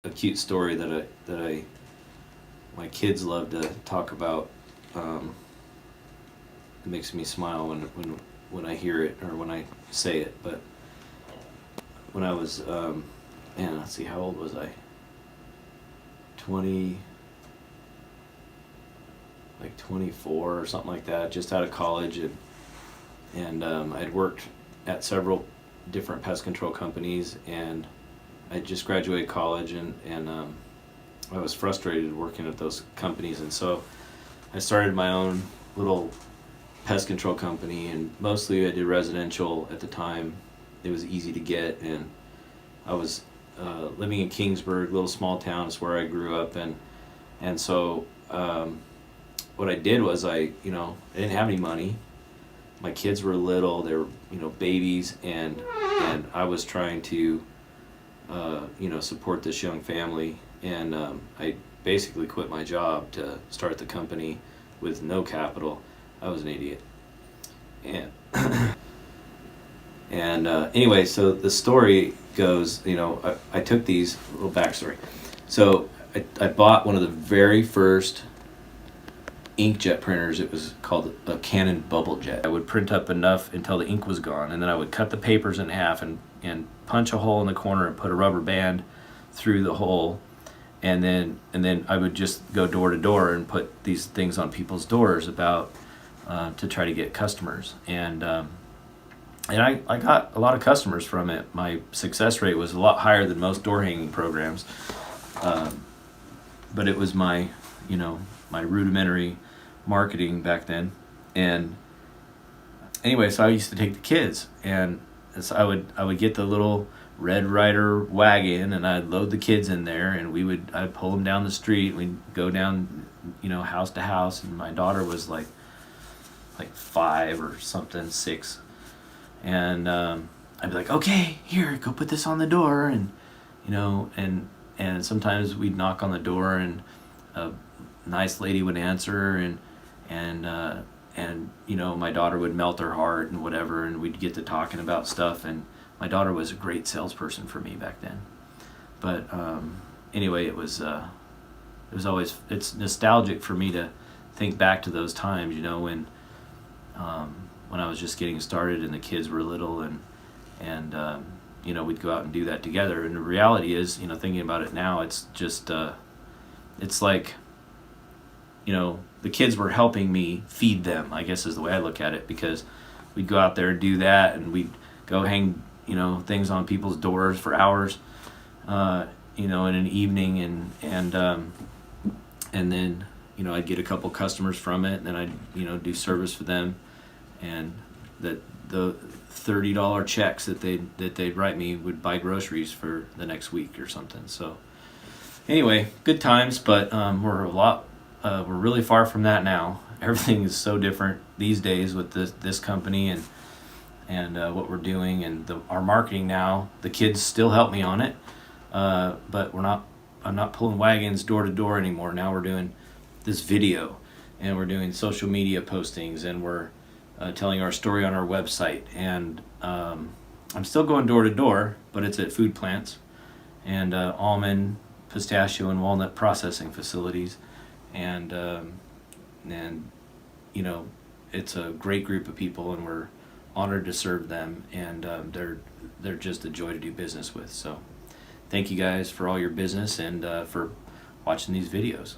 a cute story that my kids love to talk about. It makes me smile when I hear it or when I say it. But when I was man, let's see, how old was I? 20, like 24 or something like that, just out of college, and I'd worked at several different pest control companies, and I just graduated college, and I was frustrated working at those companies, and so I started my own little pest control company, and mostly I did residential at the time. It was easy to get, and I was living in Kingsburg, little small town is where I grew up, and so what I did was I didn't have any money. My kids were little; they were babies, and I was trying to support this young family, and I basically quit my job to start the company with no capital. I was an idiot, and and anyway, so the story goes, I took these, little backstory. So I bought one of the very first inkjet printers. It was called a Canon Bubble Jet. I would print up enough until the ink was gone, and then I would cut the papers in half and punch a hole in the corner and put a rubber band through the hole, and then I would just go door to door and put these things on people's doors about to try to get customers, and I got a lot of customers from it. My success rate was a lot higher than most door hanging programs, but it was my my rudimentary marketing back then. And anyway, so I used to take the kids, and so I would get the little Red Ryder wagon, and I'd load the kids in there, and I'd pull them down the street. We'd go down house to house, and my daughter was like 5 or something, 6, and I'd be like, okay, here, go put this on the door, and and sometimes we'd knock on the door, and a nice lady would answer, and my daughter would melt her heart and whatever, and we'd get to talking about stuff, and my daughter was a great salesperson for me back then. But anyway, it was always, it's nostalgic for me to think back to those times, when I was just getting started and the kids were little, and we'd go out and do that together. And the reality is, thinking about it now, it's just it's like the kids were helping me feed them, I guess is the way I look at it, because we'd go out there and do that, and we'd go hang things on people's doors for hours in an evening, and then I'd get a couple customers from it, and then I'd do service for them, and the $30 checks that they'd write me would buy groceries for the next week or something. So anyway, good times, but we're really far from that now. Everything is so different these days with this company and what we're doing, and our marketing now. The kids still help me on it, but I'm not pulling wagons door to door anymore. Now we're doing this video, and we're doing social media postings, and we're telling our story on our website, and I'm still going door to door, but it's at food plants and almond, pistachio, and walnut processing facilities, and it's a great group of people, and we're honored to serve them, and they're just a joy to do business with. So thank you guys for all your business and for watching these videos.